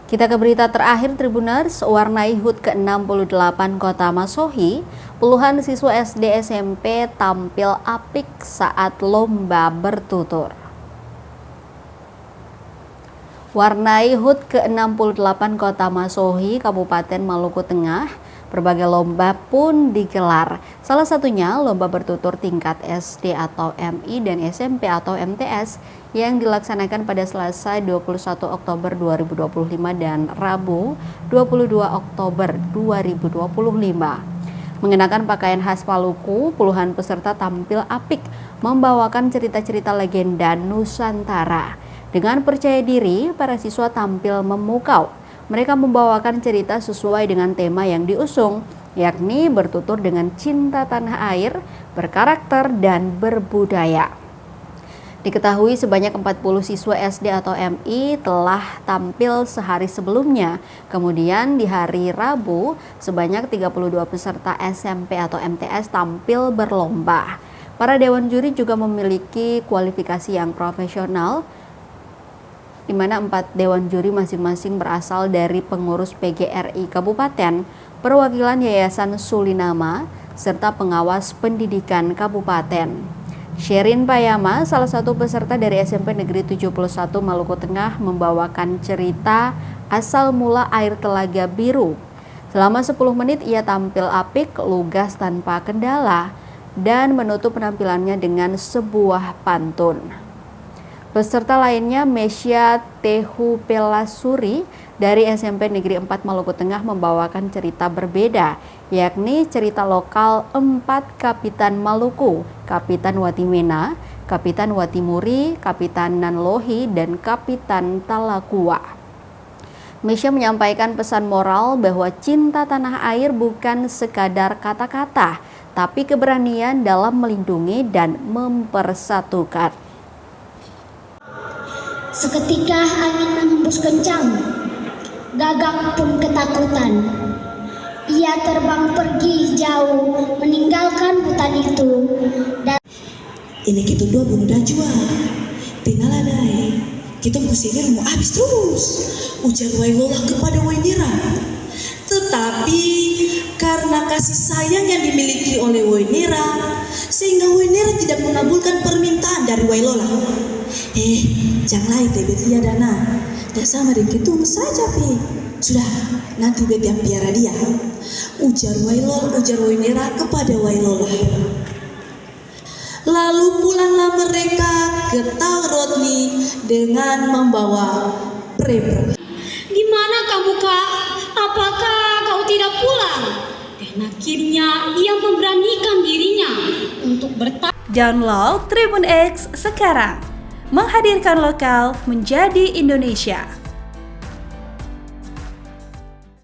Kita ke berita terakhir Tribuners, warnai HUT ke-68 Kota Masohi, puluhan siswa SD SMP tampil apik saat lomba bertutur. Warnai HUT ke-68 Kota Masohi, Kabupaten Maluku Tengah, berbagai lomba pun digelar. Salah satunya lomba bertutur tingkat SD atau MI dan SMP atau MTS yang dilaksanakan pada Selasa 21 Oktober 2025 dan Rabu 22 Oktober 2025. Mengenakan pakaian khas Maluku, puluhan peserta tampil apik membawakan cerita-cerita legenda Nusantara. Dengan percaya diri, para siswa tampil memukau. Mereka membawakan cerita sesuai dengan tema yang diusung, yakni bertutur dengan cinta tanah air, berkarakter, dan berbudaya. Diketahui sebanyak 40 siswa SD atau MI telah tampil sehari sebelumnya. Kemudian di hari Rabu, sebanyak 32 peserta SMP atau MTS tampil berlomba. Para dewan juri juga memiliki kualifikasi yang profesional, di mana 4 dewan juri masing-masing berasal dari pengurus PGRI Kabupaten, perwakilan Yayasan Sulinama, serta pengawas pendidikan Kabupaten. Sherin Payama, salah satu peserta dari SMP Negeri 71 Maluku Tengah, membawakan cerita asal mula air Telaga Biru. Selama 10 menit ia tampil apik, lugas tanpa kendala, dan menutup penampilannya dengan sebuah pantun. Peserta lainnya Mesya Tehu Pelasuri dari SMP Negeri 4 Maluku Tengah membawakan cerita berbeda, yakni cerita lokal 4 Kapitan Maluku, Kapitan Watimena, Kapitan Watimuri, Kapitan Nanlohi, dan Kapitan Talakua. Mesya menyampaikan pesan moral bahwa cinta tanah air bukan sekadar kata-kata, tapi keberanian dalam melindungi dan mempersatukan. Seketika angin menghembus kencang, Gagak pun ketakutan. Ia terbang pergi jauh, meninggalkan hutan itu. Dan ini kita dua bunuh dan jual. Pinaladai, kita musibir mau habis terus. Ujar Wailola kepada Wainira. Tetapi karena kasih sayang yang dimiliki oleh Wainira, sehingga Wainira tidak mengabulkan permintaan dari Wailola. Janganlah itu betia dana. Dan sama dengan itu saja pi. Sudah, nanti beti yang piara dia. Ujar Wainira kepada Wailola. Lalu pulanglah mereka ke Taurodni dengan membawa prepra. Di mana kamu, Kak? Apakah kau tidak pulang? Dan akhirnya ia memberanikan dirinya untuk bertanya. Download Tribun X sekarang. Menghadirkan lokal menjadi Indonesia.